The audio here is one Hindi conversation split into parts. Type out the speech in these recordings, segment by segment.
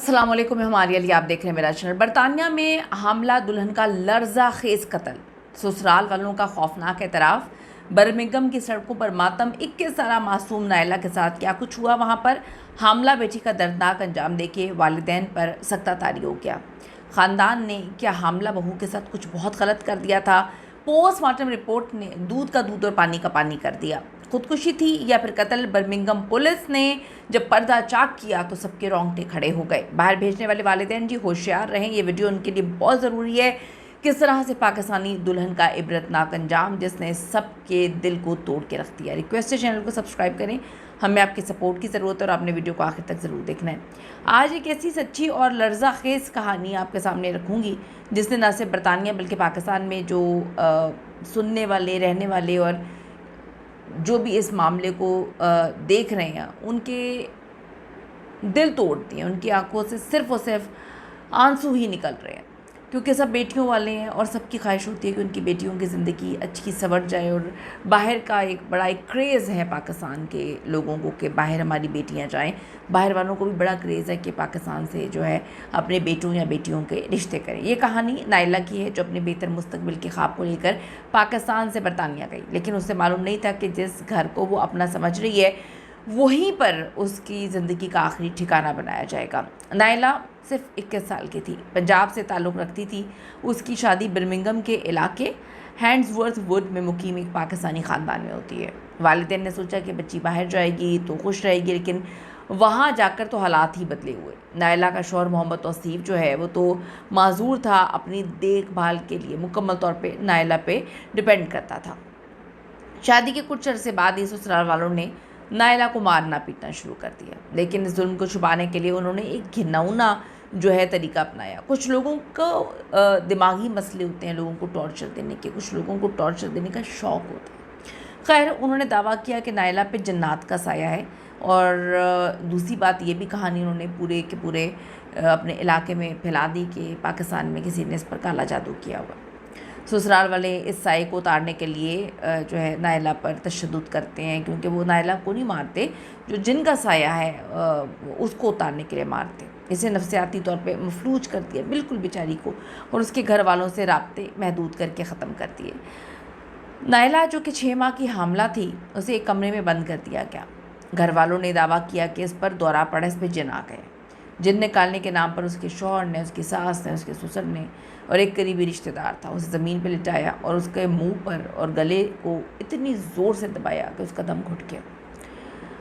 अस्सलाम वालेकुम, मैं हमारी अली, आप देख रहे हैं मेरा चैनल। बरतानिया में हामला दुल्हन का लर्जा खेज कत्ल, ससुराल वालों का खौफनाक एतराफ़। बर्मिंघम की सड़कों पर मातम। 21 साल मासूम नायला के साथ क्या कुछ हुआ वहाँ पर। हामला बेटी का दर्दनाक अंजाम देके वालिदैन पर सख्ता तारी हो गया। ख़ानदान ने क्या हामला बहू के साथ कुछ बहुत गलत कर दिया था? पोस्टमार्टम रिपोर्ट ने दूध का दूध और पानी का पानी कर दिया। खुदकुशी थी या फिर कत्ल? बर्मिंघम पुलिस ने जब पर्दा चाक किया तो सबके रोंगटे खड़े हो गए। बाहर भेजने वाले वालिदैन जी होशियार रहें, ये वीडियो उनके लिए बहुत ज़रूरी है। किस तरह से पाकिस्तानी दुल्हन का इबरतनाक अंजाम जिसने सबके दिल को तोड़ के रख दिया। रिक्वेस्ट है चैनल को सब्सक्राइब करें, हमें आपके सपोर्ट की ज़रूरत है और आपने वीडियो को आखिर तक ज़रूर देखना है। आज एक ऐसी सच्ची और लर्जा खेज़ कहानी आपके सामने रखूँगी जिसने न सिर्फ बरतानिया बल्कि पाकिस्तान में जो सुनने वाले, रहने वाले और जो भी इस मामले को देख रहे हैं उनके दिल तोड़ दिए। उनकी आंखों से सिर्फ़ और सिर्फ आंसू ही निकल रहे हैं, क्योंकि सब बेटियों वाले हैं और सबकी ख्वाहिश होती है कि उनकी बेटियों की ज़िंदगी अच्छी संवर जाए। और बाहर का एक बड़ा एक क्रेज़ है पाकिस्तान के लोगों को कि बाहर हमारी बेटियां जाएं। बाहर वालों को भी बड़ा क्रेज़ है कि पाकिस्तान से जो है अपने बेटों या बेटियों के रिश्ते करें। ये कहानी नायला की है जो अपने बेहतर मुस्तकबिल के ख्वाब को लेकर पाकिस्तान से बरतानिया गई, लेकिन उसे मालूम नहीं था कि जिस घर को वो अपना समझ रही है वहीं पर उसकी ज़िंदगी का आखिरी ठिकाना बनाया जाएगा। नायला सिर्फ 21 साल की थी, पंजाब से ताल्लुक़ रखती थी। उसकी शादी बर्मिंघम के इलाके हैंड्सवर्थ वुड में मुकीम एक पाकिस्तानी ख़ानदान में होती है। वालिदैन ने सोचा कि बच्ची बाहर जाएगी तो खुश रहेगी, लेकिन वहाँ जाकर तो हालात ही बदले हुए। नायला का शौहर मोहम्मद तौसीफ जो है वो तो माजूर था, अपनी देखभाल के लिए मुकम्मल तौर पर नायला पे डिपेंड करता था। शादी के कुछ अरसे बाद ही ससुराल वालों ने नायला को मारना पीटना शुरू कर दिया, लेकिन इस जुल्म को छुपाने के लिए उन्होंने एक घिनौना जो है तरीका अपनाया। कुछ लोगों को दिमागी मसले होते हैं लोगों को टॉर्चर देने के, कुछ लोगों को टॉर्चर देने का शौक़ होता है। खैर, उन्होंने दावा किया कि नायला पे जन्नात का साया है। और दूसरी बात ये भी कहानी उन्होंने पूरे के पूरे अपने इलाके में फैला दी कि पाकिस्तान में किसी ने इस पर काला जादू किया हुआ। ससुराल वाले इस साए को उतारने के लिए जो है नायला पर तशद्दुद करते हैं, क्योंकि वो नायला को नहीं मारते, जो जिनका साया है उसको उतारने के लिए मारते। इसे नफ्सियाती तौर पे मफलूज कर दिया बिल्कुल बेचारी को, और उसके घर वालों से राब्ते महदूद करके ख़त्म कर दिए। नायला जो कि 6 माह की हामला थी, उसे एक कमरे में बंद कर दिया गया। घर वालों ने दावा किया कि इस पर दौरा पड़ा, इस पर जिन आ गए। जिन निकालने के नाम पर उसके शौहर ने, उसकी सास ने, उसके ससुर ने और एक करीबी रिश्तेदार था उसे ज़मीन पर लिटाया और उसके मुंह पर और गले को इतनी ज़ोर से दबाया कि उसका दम घुट गया।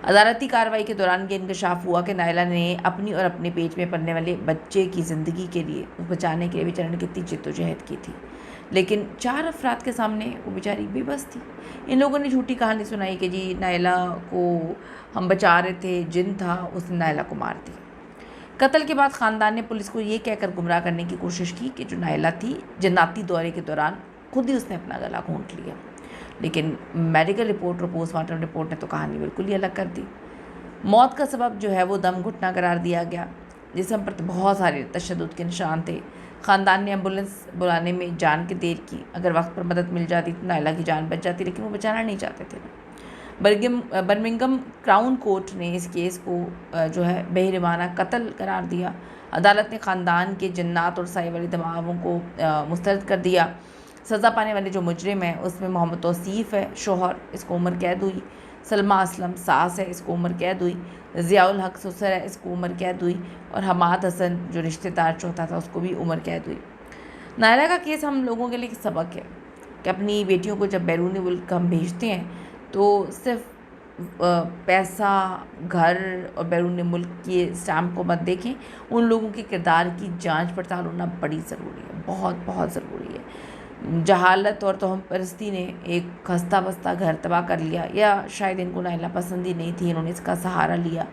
अदालती कार्रवाई के दौरान ये इंकशाफ हुआ कि नायला ने अपनी और अपने पेट में पलने वाले बच्चे की ज़िंदगी के लिए बचाने के लिए बेचारे ने कितनी जिद्दोजहद की थी, लेकिन 4 अफराद के सामने वो बेचारी बेबस थी। इन लोगों ने झूठी कहानी सुनाई कि जी नायला को हम बचा रहे थे, जिन था, उसने नायला को मार दिया। कत्ल के बाद ख़ानदान ने पुलिस को ये कहकर गुमराह करने की कोशिश की कि जो नायला थी जन्नाती दौरे के दौरान खुद ही उसने अपना गला घोंट लिया, लेकिन मेडिकल रिपोर्ट और पोस्टमार्टम रिपोर्ट ने तो कहानी बिल्कुल ही अलग कर दी। मौत का सबब जो है वो दम घुटना करार दिया गया। जिस्म पर तो बहुत सारे तशद्दुद के निशान थे। ख़ानदान ने एम्बुलेंस बुलाने में जान की देर की। अगर वक्त पर मदद मिल जाती तो नायला की जान बच जाती, लेकिन वो बचाना नहीं चाहते थे। बर्मिंघम क्राउन कोर्ट ने इस केस को जो है बेरहमाना कत्ल करार दिया। अदालत ने ख़ानदान के जन्नात और साए वाले दमागों को मुस्तरद कर दिया। सज़ा पाने वाले जो मुजरिम है उसमें मोहम्मद तौसीफ है शौहर, इसको उम्र कैद हुई। सलमा असलम सास है, इसको उम्र कैद हुई। ज़ियाउल हक ससुर है, इसको उम्र कैद हुई। और हमाद हसन जो रिश्तेदार चौथा था उसको भी उम्र कैद हुई। नायला का केस हम लोगों के लिए एक सबक है कि अपनी बेटियों को जब बैरूनी मुल्क हम भेजते हैं तो सिर्फ पैसा, घर और बैरून मुल्क के स्टैम्प को मत देखें। उन लोगों के किरदार की जांच पड़ताल होना बड़ी ज़रूरी है, बहुत बहुत ज़रूरी है। जहालत और तोहम परस्ती ने एक खस्ता बस्ता घर तबाह कर लिया, या शायद इनको नायला पसंद ही नहीं थी, इन्होंने इसका सहारा लिया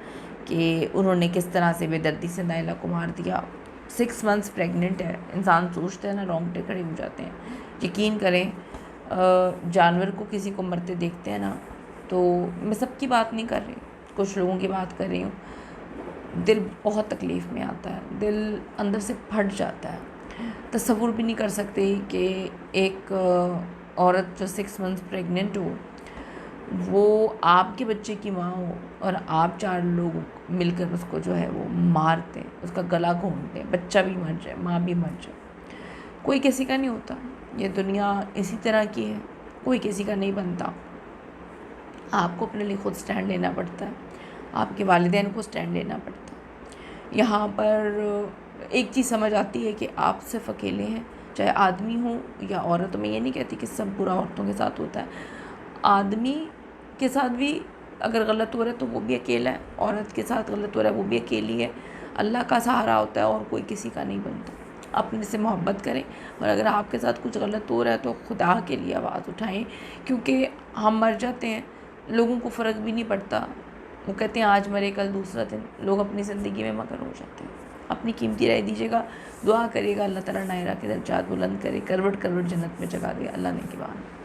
कि उन्होंने किस तरह से बेदर्दी से नायला को मार दिया। 6 मंथ्स प्रेग्नेंट है, इंसान सोचते हैं ना, रोंगटे खड़े हो जाते हैं। यकीन करें, जानवर को किसी को मरते देखते हैं ना, तो मैं सबकी बात नहीं कर रही, कुछ लोगों की बात कर रही हूँ, दिल बहुत तकलीफ़ में आता है, दिल अंदर से फट जाता है। तसव्वुर भी नहीं कर सकते कि एक औरत जो 6 मंथ्स प्रेग्नेंट हो वो आपके बच्चे की माँ हो और आप 4 लोग मिलकर उसको जो है वो मारते हैं, उसका गला घोंटते हैं, बच्चा भी मर जाए, माँ भी मर जाए। कोई किसी का नहीं होता, ये दुनिया इसी तरह की है, कोई किसी का नहीं बनता। आपको अपने लिए खुद स्टैंड लेना पड़ता है, आपके वालिदैन को स्टैंड लेना पड़ता है। यहाँ पर एक चीज़ समझ आती है कि आप सिर्फ अकेले हैं, चाहे आदमी हो या औरत। मैं ये नहीं कहती कि सब बुरा औरतों के साथ होता है, आदमी के साथ भी अगर गलत हो रहा है तो वो भी अकेला है, औरत के साथ गलत हो रहा है वो भी अकेली है। अल्लाह का सहारा होता है और कोई किसी का नहीं बनता। अपने से मोहब्बत करें, और अगर आपके साथ कुछ गलत हो रहा है तो खुदा के लिए आवाज़ उठाएं, क्योंकि हम मर जाते हैं, लोगों को फ़र्क भी नहीं पड़ता। वो कहते हैं आज मरे कल दूसरा दिन, लोग अपनी ज़िंदगी में मगन हो जाते हैं। अपनी कीमती राय दीजिएगा, दुआ करिएगा, अल्लाह ताला नायरा के दर्जात बुलंद करे, करवट करवट जन्नत में जगा दे। अल्लाह ने की बात।